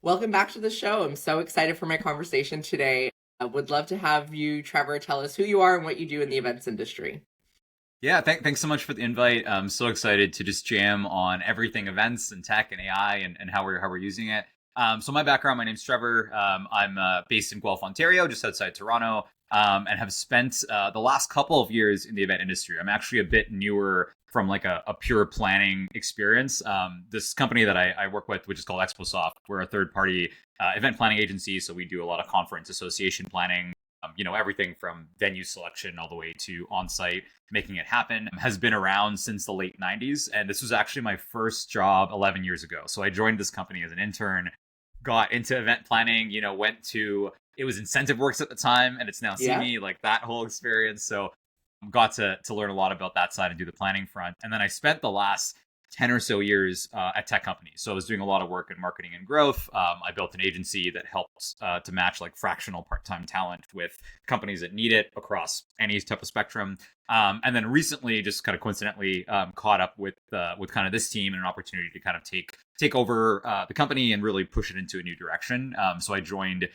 Welcome back to the show. I'm so excited for my conversation today. I would love to have you, Trevor, tell us who you are and what you do in the events industry. Yeah, thanks so much for the invite. I'm so excited to just jam on everything events and tech and AI and how we're using it. So my background, my name's Trevor. I'm based in Guelph, Ontario, just outside Toronto, and have spent the last couple of years in the event industry. I'm actually a bit newer from like a pure planning experience. This company that I work with, which is called ExpoSoft, we're a third party event planning agency. So we do a lot of conference association planning. Everything from venue selection all the way to on-site making it happen has been around since the late 90s. And this was actually my first job 11 years ago. So I joined this company as an intern, got into event planning, it was Incentive Works at the time, and it's now Yeah. CME, like that whole experience. So got to learn a lot about that side and do the planning front. And then I spent the last 10 or so years at tech companies. So I was doing a lot of work in marketing and growth. I built an agency that helped to match like fractional part-time talent with companies that need it across any type of spectrum. And then recently, just kind of coincidentally, caught up with kind of this team and an opportunity to kind of take over the company and really push it into a new direction. So I joined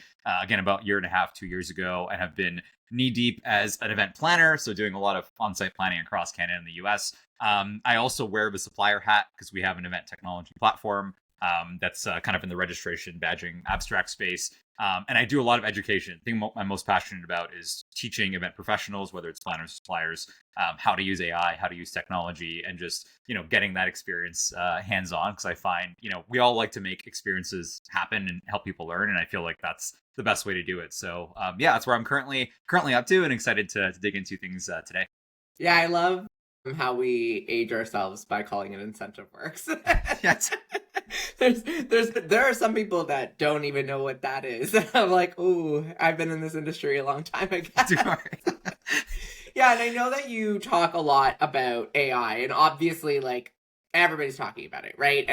again about a year and a half, 2 years ago, and have been knee deep as an event planner. So doing a lot of on-site planning across Canada and the US. I also wear the supplier hat because we have an event technology platform that's kind of in the registration, badging, abstract space. And I do a lot of education. The thing I'm most passionate about is teaching event professionals, whether it's planners, suppliers, how to use AI, how to use technology, and just, getting that experience hands-on. Because I find, we all like to make experiences happen and help people learn. And I feel like that's the best way to do it. So yeah, that's where I'm currently up to and excited to dig into things today. Yeah, I love how we age ourselves by calling it Incentive Works. Yes. There are some people that don't even know what that is. I'm like, ooh, I've been in this industry a long time, I guess. Yeah, and I know that you talk a lot about AI, and obviously, like, everybody's talking about it, right?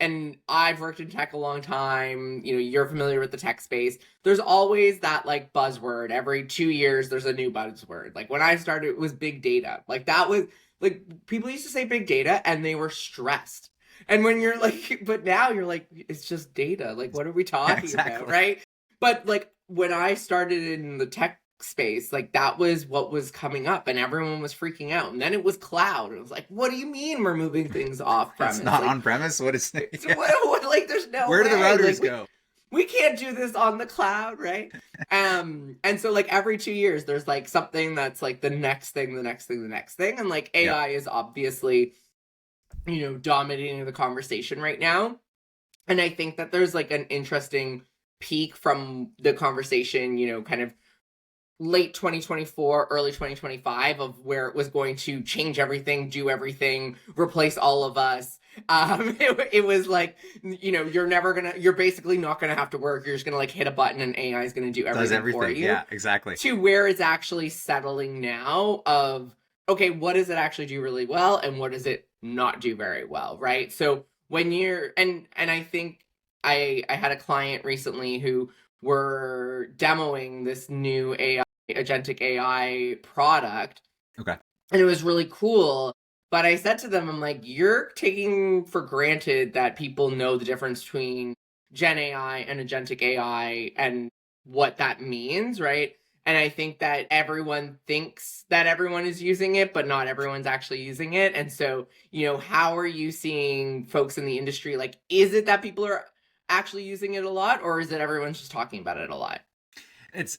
And I've worked in tech a long time. You're familiar with the tech space. There's always that like buzzword. Every 2 years, there's a new buzzword. Like when I started, it was big data. Like that was like people used to say big data, and they were stressed. And when you're like, but now you're like, it's just data. Like, what are we Yeah, talking about, exactly. right? But like when I started in the tech space, like that was what was coming up, and everyone was freaking out. And then it was cloud. It was like, what do you mean we're moving things off It's premise? not Like, on premise. What is it? Yeah. like, there's no Where do the way. Like, routers go? we can't do this on the cloud, right? And so like every 2 years, there's like something that's like the next thing, the next thing, the next thing, and like Yeah. AI is obviously dominating the conversation right now. And I think that there's like an interesting peak from the conversation, kind of late 2024, early 2025, of where it was going to change everything, do everything, replace all of us. It was like, you're basically not gonna have to work. You're just gonna like hit a button and AI is gonna do Does everything for everything. you. Yeah, exactly. To where it's actually settling now of, okay, what does it actually do really well and what does it not do very well, right? So when you're and I think I had a client recently who were demoing this new AI agentic AI product, Okay. and it was really cool. But I said to them, I'm like, you're taking for granted that people know the difference between Gen AI and agentic AI and what that means, right? And I think that everyone thinks that everyone is using it, but not everyone's actually using it. And so, how are you seeing folks in the industry? Like, is it that people are actually using it a lot, or is it everyone's just talking about it a lot? It's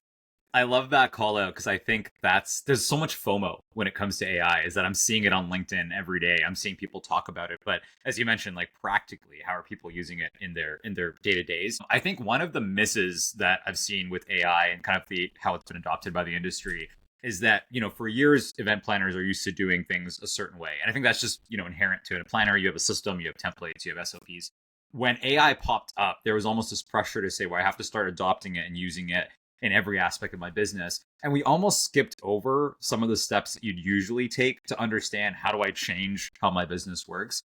I love that call out because I think there's so much FOMO when it comes to AI, is that I'm seeing it on LinkedIn every day. I'm seeing people talk about it. But as you mentioned, like practically, how are people using it in their day-to-days? I think one of the misses that I've seen with AI and kind of the how it's been adopted by the industry is that, for years, event planners are used to doing things a certain way. And I think that's just, inherent to a planner. You have a system, you have templates, you have SOPs. When AI popped up, there was almost this pressure to say, well, I have to start adopting it and using it in every aspect of my business. And we almost skipped over some of the steps that you'd usually take to understand, how do I change how my business works?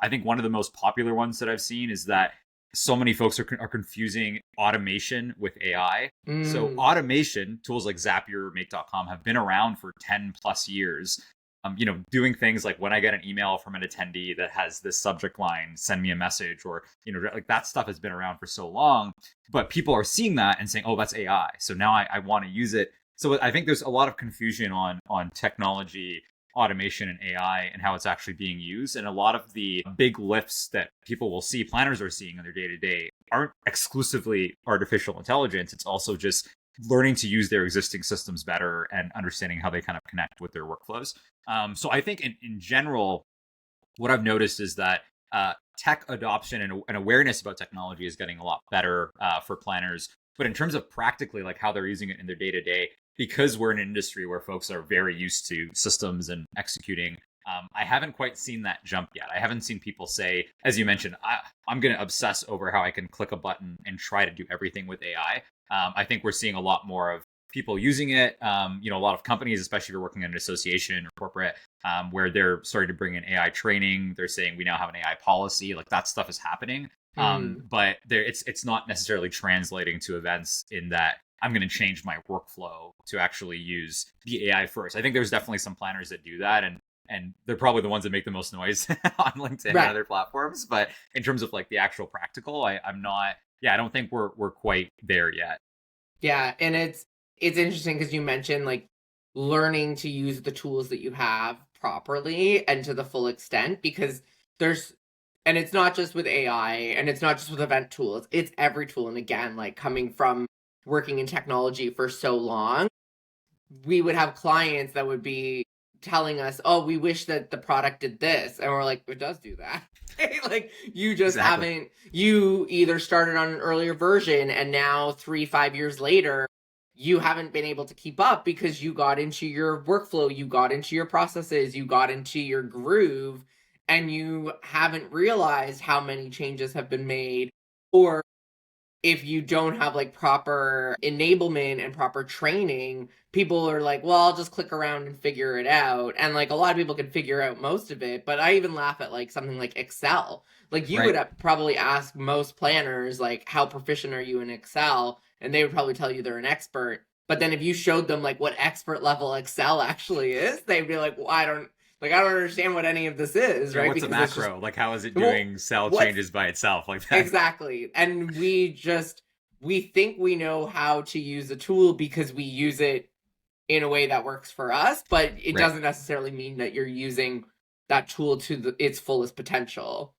I think one of the most popular ones that I've seen is that so many folks are confusing automation with AI. So Mm. automation tools like Zapier, Make.com have been around for 10 plus years. doing things like when I get an email from an attendee that has this subject line, send me a message, or, like that stuff has been around for so long, but people are seeing that and saying, oh, that's AI. So now I want to use it. So I think there's a lot of confusion on technology, automation, and AI and how it's actually being used. And a lot of the big lifts that people will see, planners are seeing in their day to day, aren't exclusively artificial intelligence. It's also just learning to use their existing systems better and understanding how they kind of connect with their workflows. So I think in general, what I've noticed is that tech adoption and awareness about technology is getting a lot better for planners. But in terms of practically like how they're using it in their day to day, because we're in an industry where folks are very used to systems and executing, I haven't quite seen that jump yet. I haven't seen people say, as you mentioned, I'm going to obsess over how I can click a button and try to do everything with AI. I think we're seeing a lot more of people using it. A lot of companies, especially if you're working in an association or corporate, where they're starting to bring in AI training. They're saying we now have an AI policy. Like that stuff is happening. But it's not necessarily translating to events in that I'm going to change my workflow to actually use the AI first. I think there's definitely some planners that do that, and they're probably the ones that make the most noise on LinkedIn and other platforms. But in terms of like the actual practical, I'm not. Yeah, I don't think we're quite there yet. Yeah, and it's interesting because you mentioned like learning to use the tools that you have properly and to the full extent, because and it's not just with AI and it's not just with event tools, it's every tool. And again, like coming from working in technology for so long, we would have clients that would be telling us, oh, we wish that the product did this. And we're like, it does do that. Like you just haven't, you either started on an earlier version and now 3-5 years later, you haven't been able to keep up because you got into your workflow, you got into your processes, you got into your groove, and you haven't realized how many changes have been made. Or if you don't have like proper enablement and proper training, people are like, well, I'll just click around and figure it out. And like a lot of people can figure out most of it, but I even laugh at like something like Excel. Like you would probably ask most planners, like, how proficient are you in Excel? And they would probably tell you they're an expert. But then if you showed them like what expert level Excel actually is, they'd be like, well, I don't understand what any of this is, right? What's because a macro? Like, how is it doing cell changes by itself like that? Exactly. And we think we know how to use a tool because we use it in a way that works for us, but it doesn't necessarily mean that you're using that tool to its fullest potential.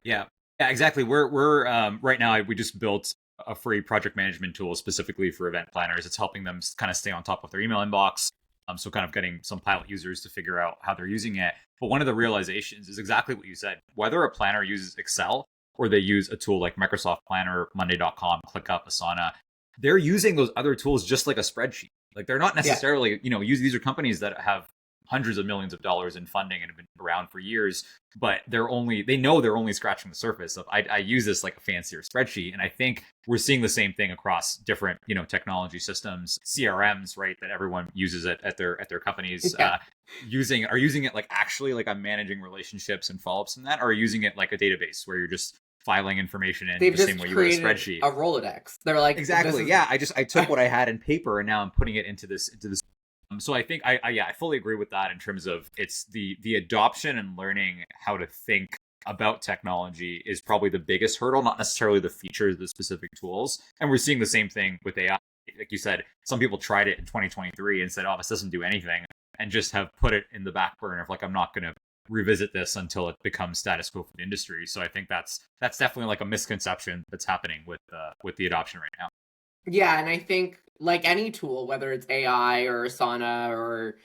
Yeah, exactly. We're right now, we just built a free project management tool specifically for event planners. It's helping them kind of stay on top of their email inbox. So kind of getting some pilot users to figure out how they're using it. But one of the realizations is exactly what you said. Whether a planner uses Excel or they use a tool like Microsoft Planner, Monday.com, ClickUp, Asana, they're using those other tools just like a spreadsheet. Like they're not necessarily, these are companies that have hundreds of millions of dollars in funding and have been around for years, but they know they're only scratching the surface of, I use this like a fancier spreadsheet. And I think we're seeing the same thing across different, technology systems, CRMs, right? That everyone uses it at their companies, are using it like actually like I'm managing relationships and follow-ups in that, or using it like a database where you're just filing information in the same way you would a spreadsheet. A Rolodex. They're like, exactly. Yeah. I took what I had in paper and now I'm putting it into this. So I think I fully agree with that in terms of it's the adoption and learning how to think about technology is probably the biggest hurdle, not necessarily the features, the specific tools. And we're seeing the same thing with AI. Like you said, some people tried it in 2023 and said, oh, this doesn't do anything, and just have put it in the back burner of like, I'm not going to revisit this until it becomes status quo for the industry. So I think that's definitely like a misconception that's happening with the adoption right now. Yeah, and I think like any tool, whether it's AI or Asana or,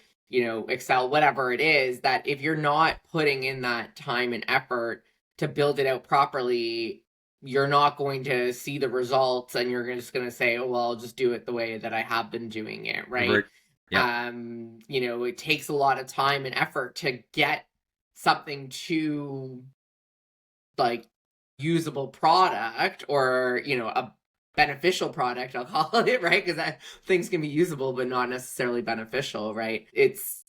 Excel, whatever it is, that if you're not putting in that time and effort to build it out properly, you're not going to see the results, and you're just going to say, oh, well, I'll just do it the way that I have been doing it, right? Yeah. It takes a lot of time and effort to get something to like usable product, or, a beneficial product, I'll call it, right? Because things can be usable but not necessarily beneficial, right? It's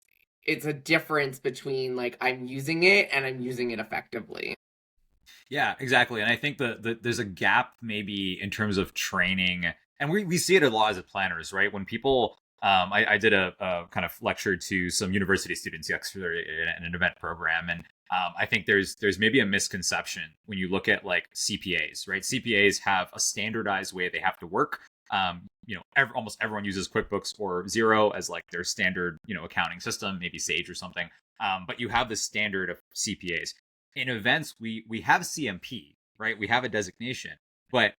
a difference between like I'm using it and I'm using it effectively. Yeah, exactly. And I think there's a gap maybe in terms of training, and we see it a lot as planners, right? When people I did a kind of lecture to some university students yesterday in an event program, and I think there's maybe a misconception when you look at like CPAs, right? CPAs have a standardized way they have to work. Almost everyone uses QuickBooks or Xero as like their standard, accounting system, maybe Sage or something. But you have the standard of CPAs. In events, we have CMP, right? We have a designation, but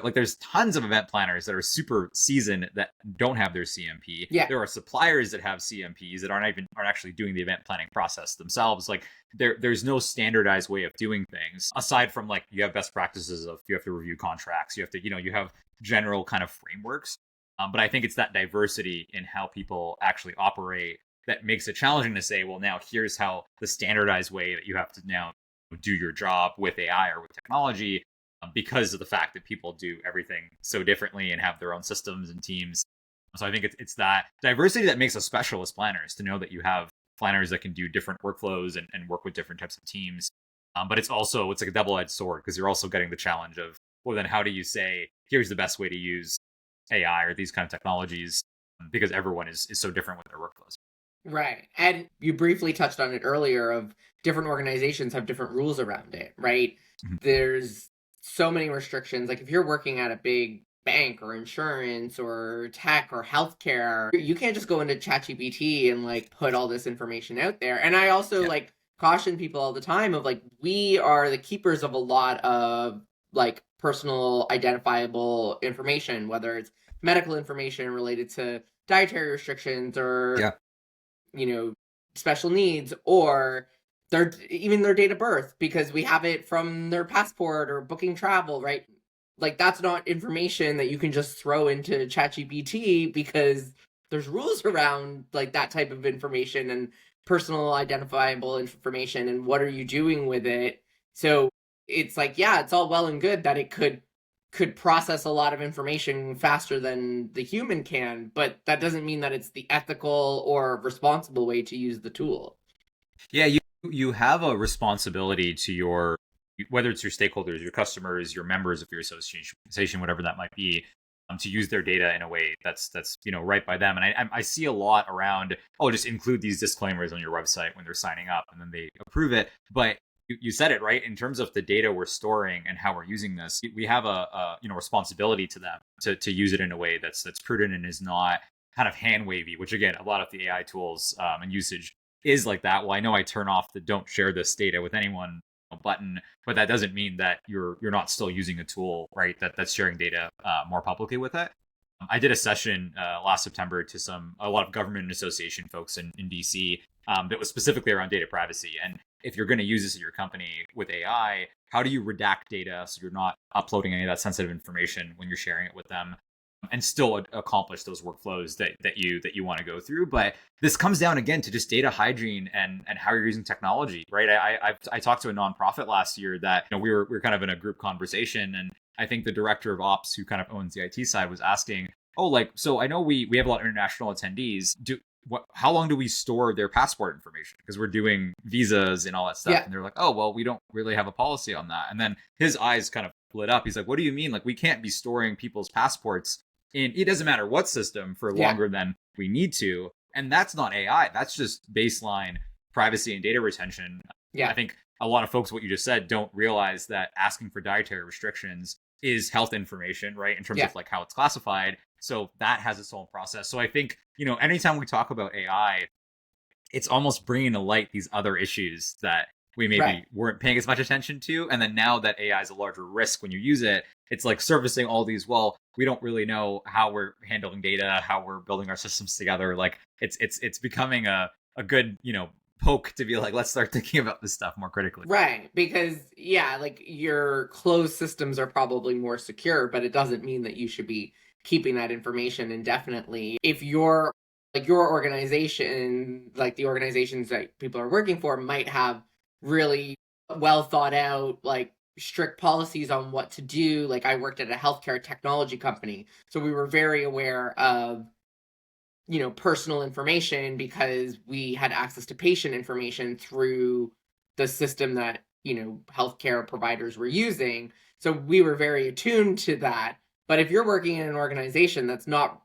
like there's tons of event planners that are super seasoned that don't have their CMP. Yeah. There are suppliers that have CMPs that aren't actually doing the event planning process themselves. Like there's no standardized way of doing things aside from like you have best practices of you have to review contracts, you have to you have general kind of frameworks. But I think it's that diversity in how people actually operate that makes it challenging to say, well, now here's how the standardized way that you have to now do your job with AI or with technology, because of the fact that people do everything so differently and have their own systems and teams. So I think it's that diversity that makes us special as planners, to know that you have planners that can do different workflows and work with different types of teams. But it's like a double-edged sword, because you're also getting the challenge of, well, then how do you say, here's the best way to use AI or these kind of technologies, because everyone is so different with their workflows. Right. And you briefly touched on it earlier of different organizations have different rules around it, right? Mm-hmm. There's so many restrictions. Like if you're working at a big bank or insurance or tech or healthcare, you can't just go into ChatGPT and like put all this information out there. And I also like caution people all the time of like, we are the keepers of a lot of like personal identifiable information, whether it's medical information related to dietary restrictions or special needs, or even their date of birth, because we have it from their passport or booking travel, right? Like that's not information that you can just throw into ChatGPT, because there's rules around like that type of information and personal identifiable information and what are you doing with it. So it's like, yeah, it's all well and good that it could process a lot of information faster than the human can, but that doesn't mean that it's the ethical or responsible way to use the tool. Yeah, you have a responsibility to whether it's your stakeholders, your customers, your members of your association, whatever that might be, to use their data in a way that's right by them. And I see a lot around, just include these disclaimers on your website when they're signing up, and then they approve it. But you said it right, in terms of the data we're storing and how we're using this, we have a responsibility to them to use it in a way that's prudent and is not kind of hand wavy, which again, a lot of the AI tools and usage is like that. Well, I know I turn off the don't share this data with anyone button, but that doesn't mean that you're not still using a tool, right, that's sharing data more publicly with it. I did a session last September to a lot of government and association folks in DC that was specifically around data privacy. And if you're going to use this at your company with AI, how do you redact data so you're not uploading any of that sensitive information when you're sharing it with them, and still accomplish those workflows that you want to go through? But this comes down again to just data hygiene and how you're using technology, right? I talked to a nonprofit last year that we were kind of in a group conversation, and I think the director of ops, who kind of owns the IT side, was asking, so I know we have a lot of international attendees. How long do we store their passport information? Because we're doing visas and all that stuff. Yeah. And they're like, we don't really have a policy on that. And then his eyes kind of lit up. He's like, what do you mean? Like, we can't be storing people's passports in, it doesn't matter what system, for longer than we need to. And that's not AI. That's just baseline privacy and data retention. Yeah. I think a lot of folks, what you just said, don't realize that asking for dietary restrictions is health information, right? In terms of like how it's classified. So that has its own process. So I think, anytime we talk about AI, it's almost bringing to light these other issues that we maybe weren't paying as much attention to. And then now that AI is a larger risk when you use it, it's like surfacing all these, we don't really know how we're handling data, how we're building our systems together. Like it's becoming a good, poke to be like, let's start thinking about this stuff more critically. Right. Because like your closed systems are probably more secure, but it doesn't mean that you should be keeping that information indefinitely. If your organization, like the organizations that people are working for, might have really well thought out, like strict policies on what to do. Like I worked at a healthcare technology company, so we were very aware of personal information because we had access to patient information through the system that healthcare providers were using. So we were very attuned to that. But if you're working in an organization that's not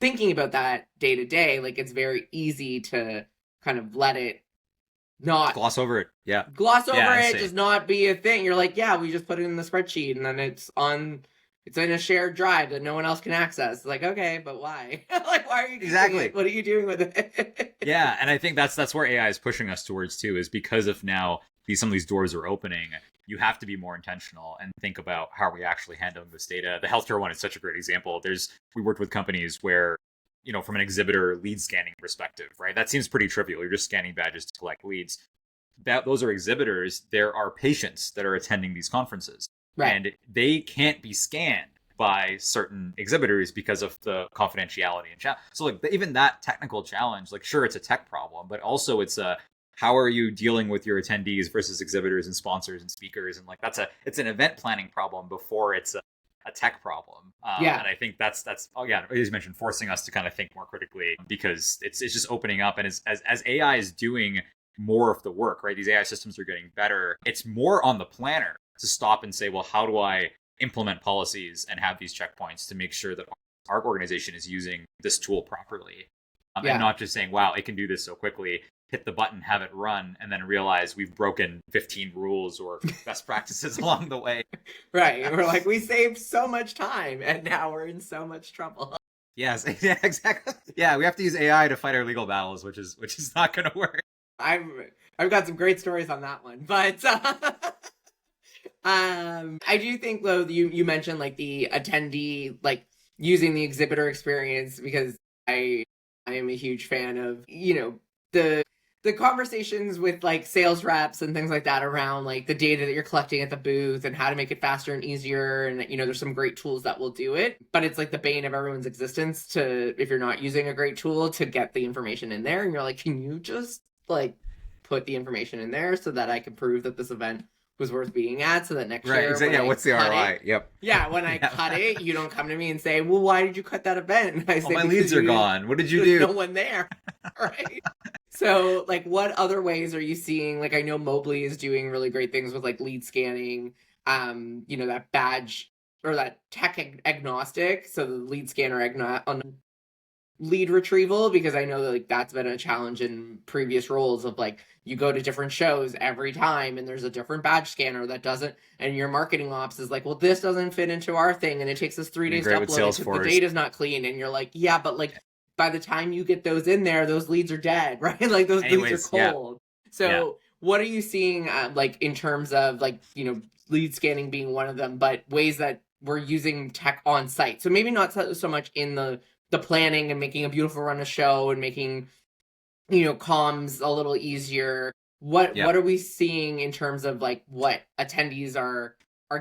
thinking about that day to day, like it's very easy to kind of let it not gloss over it. Yeah. Gloss over Yeah, it, just not be a thing. You're like, yeah, we just put it in the spreadsheet and then it's in a shared drive that no one else can access. It's like, okay, but why? Like, why are you doing it? What are you doing with it? Yeah, and I think that's where AI is pushing us towards too, is because of now some of these doors are opening. You have to be more intentional and think about how are we actually handling this data. The healthcare one is such a great example. We worked with companies where, from an exhibitor lead scanning perspective, right? That seems pretty trivial. You're just scanning badges to collect leads. Those are exhibitors. There are patients that are attending these conferences, right, and they can't be scanned by certain exhibitors because of the confidentiality and so like even that technical challenge, like sure it's a tech problem, but also it's a how are you dealing with your attendees versus exhibitors and sponsors and speakers, and like it's an event planning problem before it's a tech problem. And I think that's as you mentioned, forcing us to kind of think more critically, because it's just opening up, and as AI is doing more of the work, right? These AI systems are getting better. It's more on the planner to stop and say, well, how do I implement policies and have these checkpoints to make sure that our organization is using this tool properly, and not just saying, wow, it can do this so quickly, hit the button, have it run, and then realize we've broken 15 rules or best practices along the way. Right. And we're like, we saved so much time and now we're in so much trouble. Yes, yeah, exactly. Yeah, we have to use AI to fight our legal battles, which is not going to work. I've got some great stories on that one, but I do think though you mentioned like the attendee, like using the exhibitor experience, because I am a huge fan of the conversations with like sales reps and things like that around like the data that you're collecting at the booth and how to make it faster and easier, and there's some great tools that will do it, but it's like the bane of everyone's existence to, if you're not using a great tool, to get the information in there, and you're like, can you just like put the information in there so that I can prove that this event was worth being at, so that next year, exactly. What's the ROI? When I cut it, you don't come to me and say, well, why did you cut that event? And I say, my leads are gone. What did you do? No one there. Right. So like, what other ways are you seeing? Like, I know Mobley is doing really great things with like lead scanning, that badge or that tech agnostic, so the lead scanner on lead retrieval, because I know that like that's been a challenge in previous roles of like, you go to different shows every time and there's a different badge scanner that doesn't, and your marketing ops is like, well, this doesn't fit into our thing and it takes us 3 days to upload it because the data's not clean, and you're like, yeah, but like by the time you get those in there, those leads are dead, right? Like those leads are cold. So what are you seeing like in terms of like, lead scanning being one of them, but ways that we're using tech on site? So maybe not so much in the planning and making a beautiful run of show and making, comms a little easier. What are we seeing in terms of like what attendees are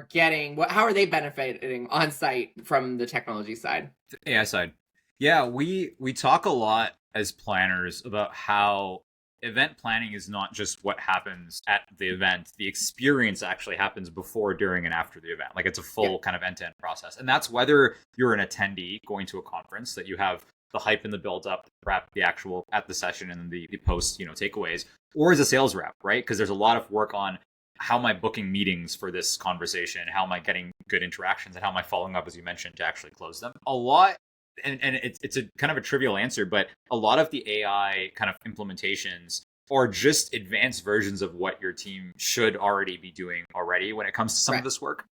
getting? How are they benefiting on site from the technology side? The AI side. Yeah, we talk a lot as planners about how event planning is not just what happens at the event. The experience actually happens before, during, and after the event. Like it's a full kind of end-to-end process. And that's whether you're an attendee going to a conference, that you have the hype and the build-up, the prep, the actual at the session, and the post, takeaways, or as a sales rep, right? Because there's a lot of work on how am I booking meetings for this conversation? How am I getting good interactions? And how am I following up, as you mentioned, to actually close them? A lot. And it's a kind of a trivial answer, but a lot of the AI kind of implementations are just advanced versions of what your team should already be doing already when it comes to some of this work.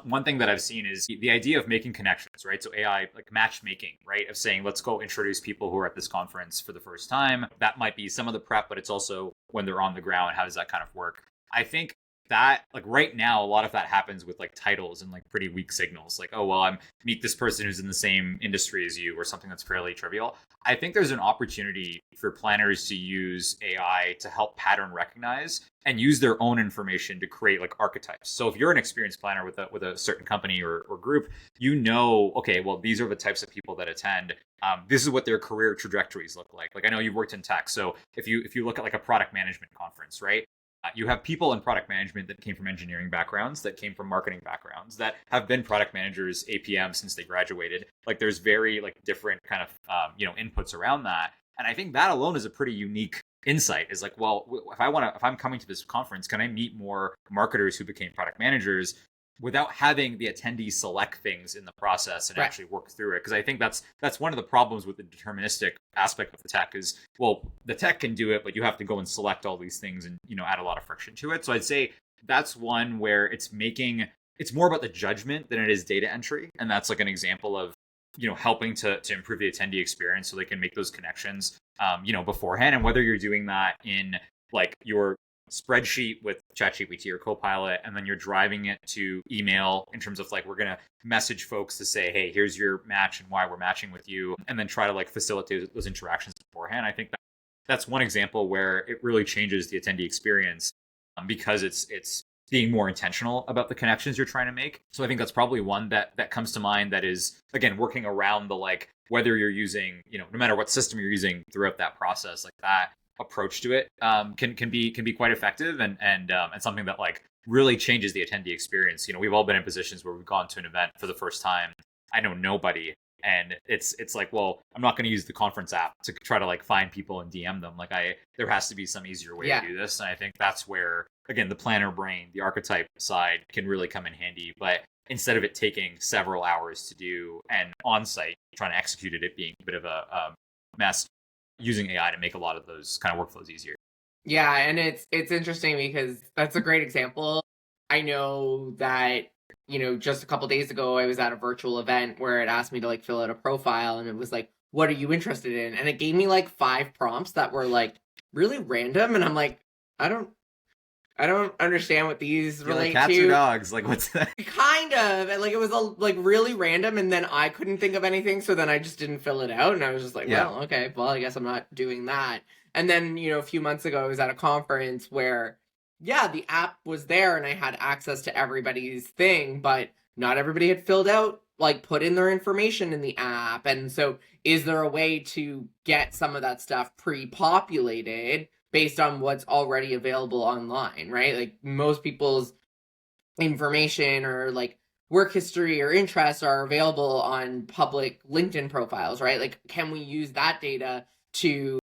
One thing that I've seen is the idea of making connections, right? So AI, like matchmaking, right? Of saying, let's go introduce people who are at this conference for the first time. That might be some of the prep, but it's also when they're on the ground, how does that kind of work? I think that like right now, a lot of that happens with like titles and like pretty weak signals. Like, oh, well, I'm meet this person who's in the same industry as you, or something that's fairly trivial. I think there's an opportunity for planners to use AI to help pattern recognize and use their own information to create like archetypes. So if you're an experienced planner with a certain company or group, okay, well, these are the types of people that attend. This is what their career trajectories look like. Like I know you've worked in tech. So if you look at like a product management conference, right? You have people in product management that came from engineering backgrounds, that came from marketing backgrounds, that have been product managers, APM since they graduated. Like there's very like different kind of inputs around that, and I think that alone is a pretty unique insight. Is like, well, if I'm coming to this conference, can I meet more marketers who became product managers? without having the attendee select things in the process and Right. actually work through it. Because I think that's one of the problems with the deterministic aspect of the tech is, well, the tech can do it, but you have to go and select all these things and, add a lot of friction to it. So I'd say that's one where it's more about the judgment than it is data entry. And that's like an example of, helping to improve the attendee experience so they can make those connections, beforehand. And whether you're doing that in like your spreadsheet with ChatGPT or Copilot, and then you're driving it to email in terms of like, we're going to message folks to say, hey, here's your match and why we're matching with you, and then try to like facilitate those interactions beforehand. I think that's one example where it really changes the attendee experience, because it's being more intentional about the connections you're trying to make. So I think that's probably one that comes to mind, that is, again, working around the like, whether you're using, no matter what system you're using throughout that process, like that approach to it can be quite effective and something that like really changes the attendee experience. We've all been in positions where we've gone to an event for the first time. I know nobody, and it's like, well, I'm not going to use the conference app to try to like find people and DM them. Like there has to be some easier way to do this. And I think that's where, again, the planner brain, the archetype side can really come in handy. But instead of it taking several hours to do and on site trying to execute it being a bit of a mess, using AI to make a lot of those kind of workflows easier. Yeah, and it's interesting because that's a great example. I know that, just a couple days ago, I was at a virtual event where it asked me to like fill out a profile, and it was like, what are you interested in? And it gave me like 5 prompts that were like really random, and I'm like, I don't understand what these relate like cats to. or dogs? Like, what's that? Kind of. And like, it was like really random, and then I couldn't think of anything, so then I just didn't fill it out, and I was just like, well, okay, well, I guess I'm not doing that. And then, a few months ago, I was at a conference where, the app was there, and I had access to everybody's thing, but not everybody had filled out, like, put in their information in the app. And so is there a way to get some of that stuff pre-populated based on what's already available online, right? Like, most people's information or like work history or interests are available on public LinkedIn profiles, right? Like, can we use that data to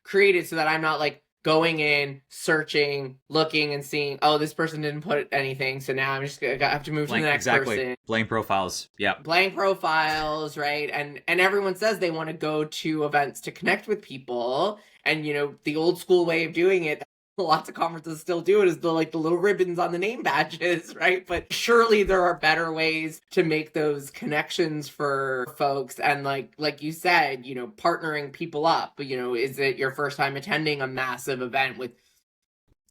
create it so that I'm not like going in, searching, looking, and seeing, oh, this person didn't put anything, so now I'm just gonna have to move to the next person. Blank profiles. Yeah. Blank profiles, right? And everyone says they want to go to events to connect with people. And the old school way of doing it, lots of conferences still do it, is the little ribbons on the name badges, right? But surely there are better ways to make those connections for folks. And like you said, partnering people up. Is it your first time attending a massive event with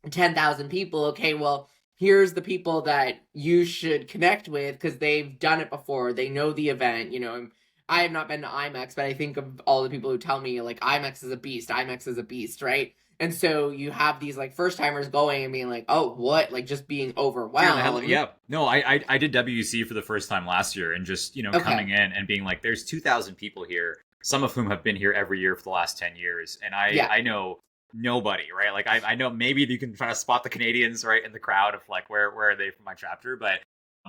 10,000 people? Okay, well, here's the people that you should connect with because they've done it before. They know the event. I have not been to IMEX, but I think of all the people who tell me like IMEX is a beast, right? And so you have these like first timers going and being like, oh, what? Like just being overwhelmed. Yeah. No, I did WC for the first time last year, and just, coming in and being like, there's 2,000 people here, some of whom have been here every year for the last 10 years. And I know nobody, right? Like I know maybe you can try to spot the Canadians, right, in the crowd of like, where are they from my chapter? But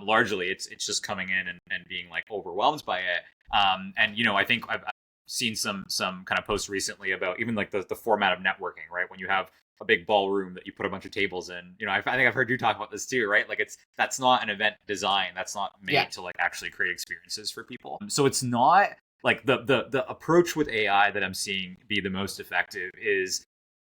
largely it's just coming in and being like overwhelmed by it. And I think I've seen some kind of posts recently about even like the format of networking, right? When you have a big ballroom that you put a bunch of tables in, I think I've heard you talk about this too, right? Like that's not an event design. That's not made to like actually create experiences for people. So it's not like the approach with AI that I'm seeing be the most effective is,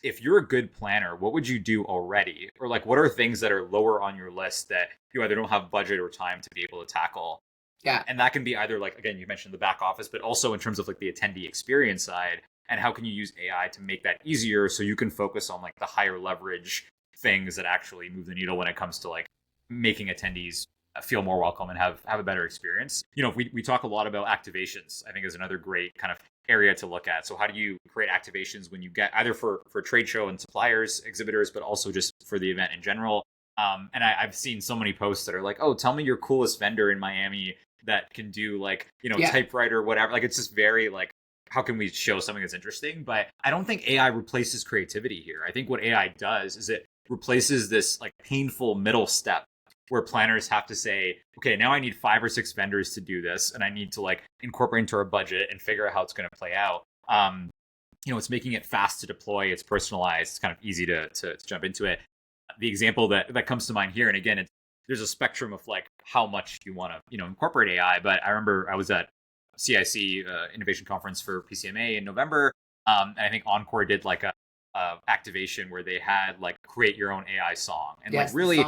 if you're a good planner, what would you do already? Or like, what are things that are lower on your list that you either don't have budget or time to be able to tackle? Yeah. And that can be either like, again, you mentioned the back office, but also in terms of like the attendee experience side, and how can you use AI to make that easier so you can focus on like the higher leverage things that actually move the needle when it comes to like making attendees feel more welcome and have a better experience. If we talk a lot about activations, I think is another great kind of area to look at. So how do you create activations when you get either for trade show and suppliers, exhibitors, but also just for the event in general? And I've seen so many posts that are like, oh, tell me your coolest vendor in Miami that can do like, typewriter, whatever. Like, it's just very like, how can we show something that's interesting? But I don't think AI replaces creativity here. I think what AI does is it replaces this like painful middle step where planners have to say, okay, now I need 5 or 6 vendors to do this, and I need to like incorporate into our budget and figure out how it's going to play out. It's making it fast to deploy. It's personalized. It's kind of easy to jump into it. The example that comes to mind here, and again, there's a spectrum of like how much you want to, incorporate AI. But I remember I was at CIC Innovation Conference for PCMA in November, and I think Encore did like a activation where they had like create your own AI song, and Yes, like really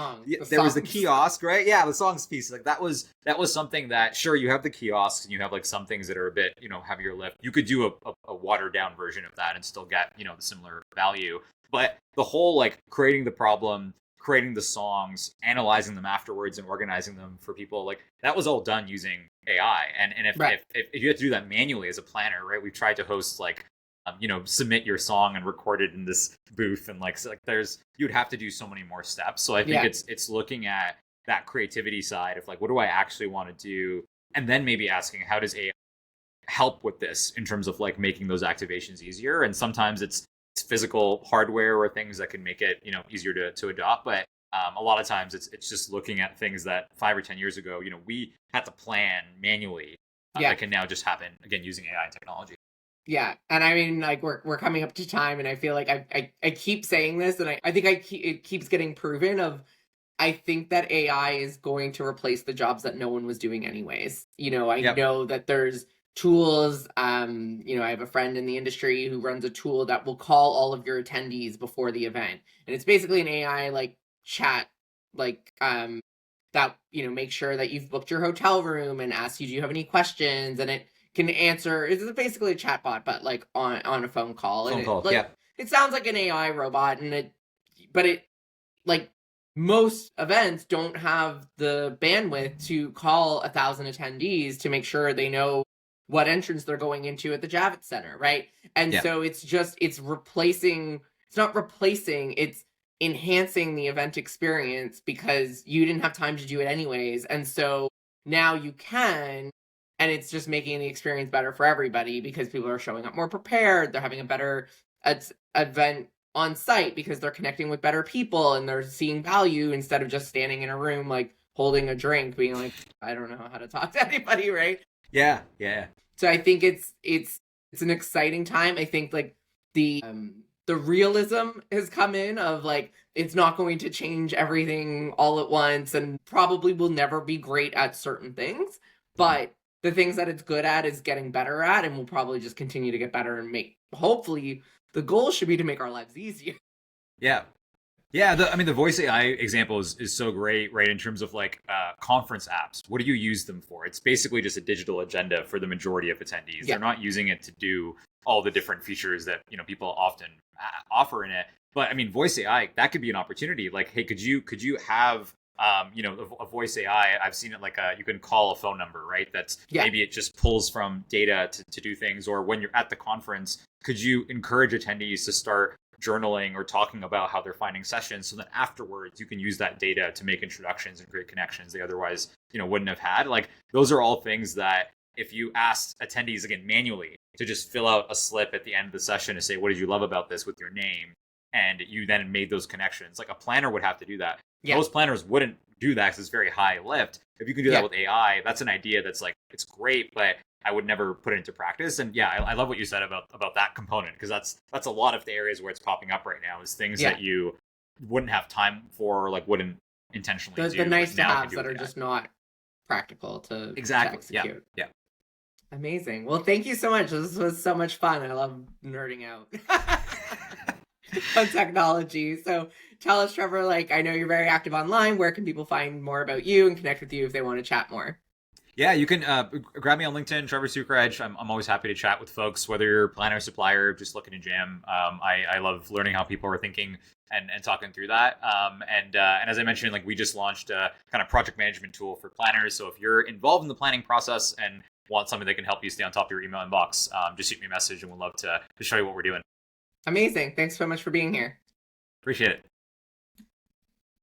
there was the kiosk, right? Yeah, the songs piece, like that was something that, sure, you have the kiosks and you have like some things that are a bit heavier lift. You could do a watered down version of that and still get the similar value. But the whole like creating the problem, creating the songs, analyzing them afterwards, and organizing them for people, like that was all done using AI. And if you had to do that manually as a planner, right? We've tried to host like submit your song and record it in this booth, and like you'd have to do so many more steps. So I think it's looking at that creativity side of like, what do I actually want to do, and then maybe asking, how does AI help with this in terms of like making those activations easier? And sometimes it's physical hardware or things that can make it easier to adopt, but a lot of times it's just looking at things that 5 or 10 years ago we had to plan manually, that can now just happen again using AI and technology. Yeah, and I mean, like we're coming up to time, and I feel like I keep saying this, and I think it keeps getting proven of. I think that AI is going to replace the jobs that no one was doing anyways. I know that there's tools. I have a friend in the industry who runs a tool that will call all of your attendees before the event, and it's basically an AI like chat, like that makes sure that you've booked your hotel room and asks you, do you have any questions, and it can answer. It's basically a chatbot, but like on a phone call. It sounds like an AI robot, but it like most events don't have the bandwidth to call 1,000 attendees to make sure they know what entrance they're going into at the Javits Center, right? And so it's not replacing, it's enhancing the event experience because you didn't have time to do it anyways. And so now you can. And it's just making the experience better for everybody because people are showing up more prepared. They're having a better event on site because they're connecting with better people and they're seeing value instead of just standing in a room, like holding a drink, being like, I don't know how to talk to anybody, right? Yeah. So I think it's an exciting time. I think like the realism has come in of like, it's not going to change everything all at once and probably will never be great at certain things, but the things that it's good at is getting better at, and we'll probably just continue to get better and hopefully the goal should be to make our lives easier. Yeah. The voice AI example is so great, right? In terms of like conference apps, what do you use them for? It's basically just a digital agenda for the majority of attendees. They're not using it to do all the different features that people often offer in it. But I mean, voice AI, that could be an opportunity. Like, hey, could you have a voice AI? I've seen it like you can call a phone number, right? That's maybe it just pulls from data to do things. Or when you're at the conference, could you encourage attendees to start journaling or talking about how they're finding sessions, so that afterwards you can use that data to make introductions and create connections they otherwise wouldn't have had. Like, those are all things that if you asked attendees again manually to just fill out a slip at the end of the session to say, what did you love about this, with your name, and you then made those connections, like a planner would have to do that. Most planners wouldn't do that because it's very high lift. If you can do that with AI, that's an idea that's like, it's great, but I would never put it into practice. And I love what you said about that component, because that's a lot of the areas where it's popping up right now, is things that you wouldn't have time for, or like wouldn't intentionally do. The nice to haves that are just not practical to execute. Yeah. Amazing. Well, thank you so much. This was so much fun. I love nerding out on technology. So tell us, Trevor, like, I know you're very active online. Where can people find more about you and connect with you if they want to chat more? Yeah, you can grab me on LinkedIn, Trevor Sookraj. I'm always happy to chat with folks, whether you're a planner, supplier, just looking to jam. I love learning how people are thinking and talking through that. And as I mentioned, like, we just launched a kind of project management tool for planners. So if you're involved in the planning process and want something that can help you stay on top of your email inbox, just shoot me a message and we'll love to show you what we're doing. Amazing. Thanks so much for being here. Appreciate it.